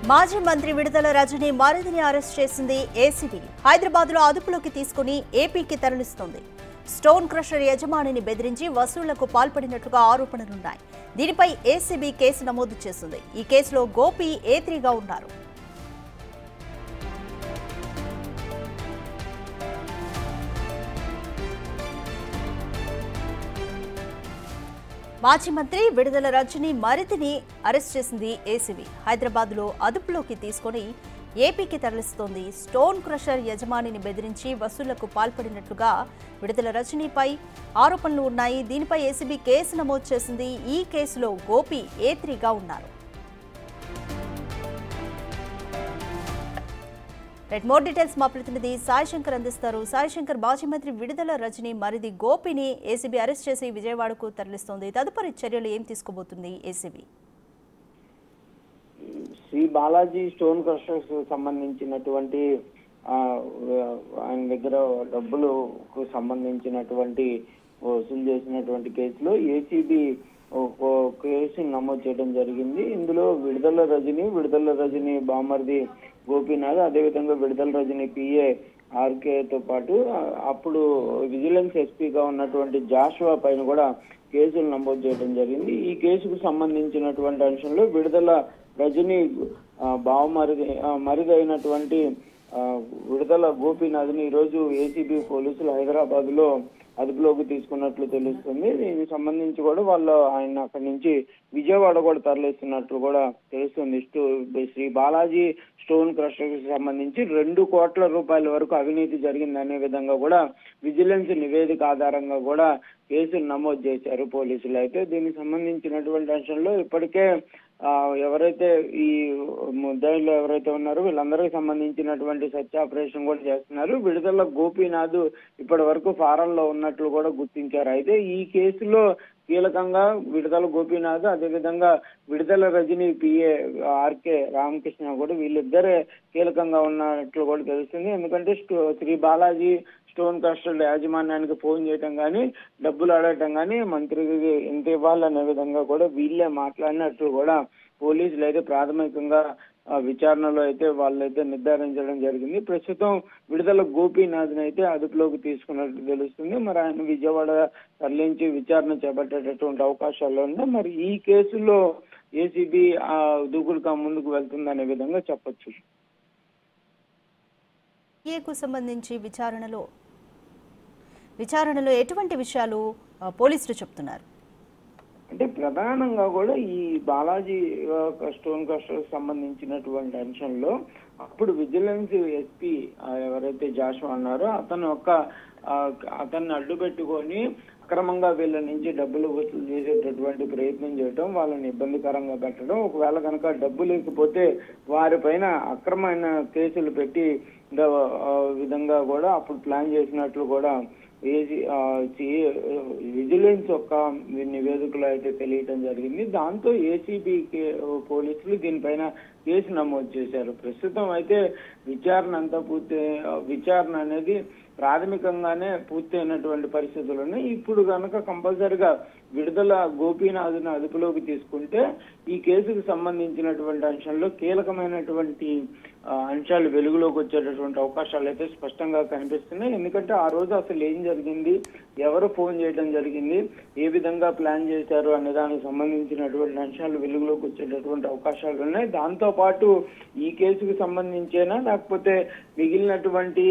మాజీ మంత్రి విడుదల రజని మరిదిని అరెస్ట్ చేసింది ఏసీబీ. హైదరాబాద్ లో అదుపులోకి తీసుకుని ఏపీకి తరలిస్తోంది. స్టోన్ క్రషర్ యజమానిని బెదిరించి వసూళ్లకు పాల్పడినట్లుగా ఆరోపణలున్నాయి. దీనిపై ఏసీబీ కేసు నమోదు చేసింది. ఈ కేసులో గోపి ఏ3గా ఉన్నారు. మాజీ మంత్రి విడుదల రజని మరిదిని అరెస్ట్ చేసింది ఏసీబీ. హైదరాబాద్ లో అదుపులోకి తీసుకుని ఏపీకి తరలిస్తోంది. స్టోన్ క్రషర్ యజమానిని బెదిరించి వసూళ్లకు పాల్పడినట్లుగా విడుదల రజనీపై ఆరోపణలు ఉన్నాయి. దీనిపై ఏసీబీ కేసు నమోదు చేసింది. ఈ కేసులో గోపి ఏ3గా ఉన్నారు. మోర్ డీటెయిల్స్ మా ప్రతినిధి సాయి శంకర్ అందిస్తారు. సాయి శంకర్, మాజీ మంత్రి విడుదల రజని మరిది గోపిని ఏసీబీ అరెస్ట్ చేసి విజయవాడకు తరలిస్తోంది. తదుపరి చర్యలు ఏం తీసుకోబోతుంది ACB? Shri Balaji stone crushers సంబంధించినటువంటి ఆయన దగ్గర డబ్బులకు సంబంధించినటువంటి వసూలు చేసినటువంటి కేసులో ఏసీబీ కేసు నమోదు చేయడం జరిగింది. ఇందులో విడుదల రజని బామర్ది గోపీనాథ్, అదేవిధంగా విడుదల రజని పిఏ ఆర్కేతో పాటు అప్పుడు విజిలెన్స్ ఎస్పీగా ఉన్నటువంటి జాషువా పైన కూడా కేసులు నమోదు చేయడం జరిగింది. ఈ కేసుకు సంబంధించినటువంటి అంశంలో విడుదల రజని మరిది అయినటువంటి విడుదల గోపీనాథ్ని ఈరోజు ఏసీబీ పోలీసులు హైదరాబాద్ లో అదుపులోకి తీసుకున్నట్లు తెలుస్తుంది. దీనికి సంబంధించి కూడా వాళ్ళు ఆయన అక్కడి నుంచి విజయవాడ కూడా తరలిస్తున్నట్లు కూడా తెలుస్తుంది. శ్రీ బాలాజీ స్టోన్ క్రషర్ కి సంబంధించి 2 కోట్ల రూపాయల వరకు అవినీతి జరిగిందనే విధంగా కూడా విజిలెన్స్ నివేదిక ఆధారంగా కూడా కేసులు నమోదు చేశారు పోలీసులు. అయితే దీనికి సంబంధించినటువంటి అంశంలో ఇప్పటికే ఎవరైతే ఈ ముద్దాయిలు ఎవరైతే ఉన్నారో వీళ్ళందరికీ సంబంధించినటువంటి సర్చ్ ఆపరేషన్ కూడా చేస్తున్నారు. విడుదల గోపీనాథ్ ఇప్పటి వరకు ఫారంలో ఉన్నట్లు కూడా గుర్తించారు. అయితే ఈ కేసులో కీలకంగా విడుదల గోపీనాథ్, అదేవిధంగా విడుదల రజని పిఏ ఆర్కే రామకృష్ణ కూడా వీళ్ళిద్దరే కీలకంగా ఉన్నట్లు కూడా తెలుస్తుంది. ఎందుకంటే శ్రీ బాలాజీ స్టోన్ క్రషర్ యాజమాన్యానికి ఫోన్ చేయటం కానీ, డబ్బులు అడగటం కానీ, మంత్రికి ఎంత ఇవ్వాలనే విధంగా కూడా వీళ్ళే మాట్లాడినట్లు కూడా పోలీసులు అయితే ప్రాథమికంగా విచారణలో అయితే వాళ్ళైతే నిర్ధారించడం జరిగింది. ప్రస్తుతం విడుదల గోపీనాథ్ అయితే అదుపులోకి తీసుకున్నట్టు తెలుస్తుంది. మరి ఆయన విజయవాడ తరలించి విచారణ చేపట్టేటటువంటి అవకాశాలు ఉన్నాయి. మరి ఈ కేసులో ఏసీబీ దూకుడుగా ముందుకు వెళ్తుందనే విధంగా చెప్పొచ్చు. కు సంబంధించి విచారణలో ఎటువంటి విషయాలు పోలీసులు చెప్తున్నారు? అంటే ప్రధానంగా కూడా ఈ బాలాజీ స్టోన్ క్రషర్ సంబంధించినటువంటి అంశంలో అప్పుడు విజిలెన్స్ ఎస్పీ ఎవరైతే జాషువా అన్నారో అతన్ని అడ్డు పెట్టుకొని అక్రమంగా వీళ్ళ నుంచి డబ్బులు వసూలు చేసేటటువంటి ప్రయత్నం చేయడం, వాళ్ళని ఇబ్బందికరంగా పెట్టడం, ఒకవేళ కనుక డబ్బు లేకపోతే వారిపైన అక్రమైన కేసులు పెట్టి విధంగా కూడా అప్పుడు ప్లాన్ చేసినట్లు కూడా విజిలెన్స్ యొక్క నివేదికలో అయితే తెలియటం జరిగింది. దాంతో ఏసీబీ పోలీసులు దీనిపైన కేసు నమోదు చేశారు. ప్రస్తుతం అయితే విచారణ అనేది ప్రాథమికంగానే పూర్తయినటువంటి పరిస్థితులు ఉన్నాయి. ఇప్పుడు కనుక కంపల్సరిగా విడుదల గోపీనాథ్ని అదుపులోకి తీసుకుంటే ఈ కేసుకు సంబంధించినటువంటి అంశంలో కీలకమైనటువంటి అంశాలు వెలుగులోకి వచ్చేటటువంటి అవకాశాలు అయితే స్పష్టంగా కనిపిస్తున్నాయి. ఎందుకంటే ఆ రోజు అసలు ఏం జరిగింది, ఎవరు ఫోన్ చేయడం జరిగింది, ఏ విధంగా ప్లాన్ చేశారు అనే దానికి సంబంధించినటువంటి అంశాలు వెలుగులోకి వచ్చేటటువంటి అవకాశాలు ఉన్నాయి. దాంతో పాటు ఈ కేసుకు సంబంధించేనా లేకపోతే మిగిలినటువంటి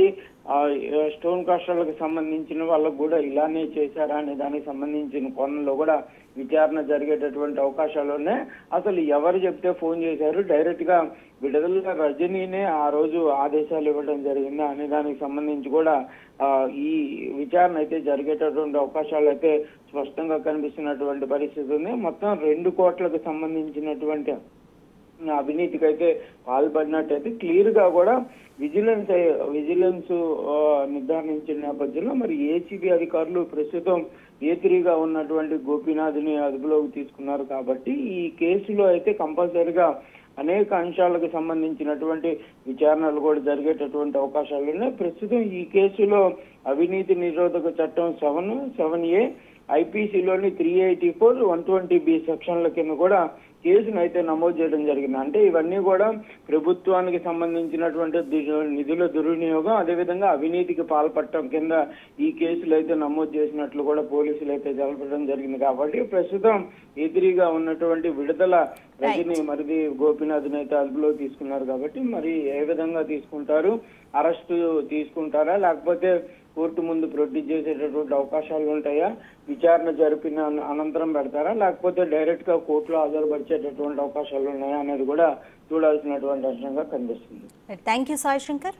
స్టోన్ క్రషర్లకు సంబంధించిన వాళ్ళకు కూడా ఇలానే చేశారా అనే దానికి సంబంధించిన కోణంలో కూడా విచారణ జరిగేటటువంటి అవకాశాలు ఉన్నాయి. అసలు ఎవరు చెప్తే ఫోన్ చేశారు, డైరెక్ట్ గా విడుదల రజనీనే ఆ రోజు ఆదేశాలు ఇవ్వడం జరిగిందా అనే దానికి సంబంధించి కూడా ఈ విచారణ అయితే జరిగేటటువంటి అవకాశాలు అయితే స్పష్టంగా కనిపిస్తున్నటువంటి పరిస్థితి ఉంది. మొత్తం 2 కోట్లకు సంబంధించినటువంటి అవినీతికి అయితే పాల్పడినట్టయితే క్లియర్ గా కూడా విజిలెన్స్ నిర్ధారించిన నేపథ్యంలో మరి ఏసీబీ అధికారులు ప్రస్తుతం ఏ3గా ఉన్నటువంటి గోపీనాథ్ని అదుపులోకి తీసుకున్నారు. కాబట్టి ఈ కేసులో అయితే కంపల్సరిగా అనేక అంశాలకు సంబంధించినటువంటి విచారణలు కూడా జరిగేటటువంటి అవకాశాలు ఉన్నాయి. ప్రస్తుతం ఈ కేసులో అవినీతి నిరోధక చట్టం 7A, ఐపీసీలోని 384, 120B సెక్షన్ల కింద కూడా కేసును అయితే నమోదు చేయడం జరిగింది. అంటే ఇవన్నీ కూడా ప్రభుత్వానికి సంబంధించినటువంటి నిధుల దుర్వినియోగం, అదేవిధంగా అవినీతికి పాల్పడటం కింద ఈ కేసులు అయితే నమోదు చేసినట్లు కూడా పోలీసులు అయితే తెలపడం జరిగింది. కాబట్టి ప్రస్తుతం ఎదురీగా ఉన్నటువంటి విడుదల రజని మరిది గోపీనాథ్ని అయితే అదుపులో తీసుకున్నారు. కాబట్టి మరి ఏ విధంగా తీసుకుంటారు, అరెస్టు తీసుకుంటారా లేకపోతే కోర్టు ముందు ప్రొడ్యూస్ చేసేటటువంటి అవకాశాలు ఉంటాయా, విచారణ జరిపిన అనంతరం పెడతారా లేకపోతే డైరెక్ట్ గా కోర్టులో హాజరుపరిచేటటువంటి అవకాశాలు ఉన్నాయా అనేది కూడా చూడాల్సినటువంటి అంశంగా కనిపిస్తుంది. Thank you Sai Shankar.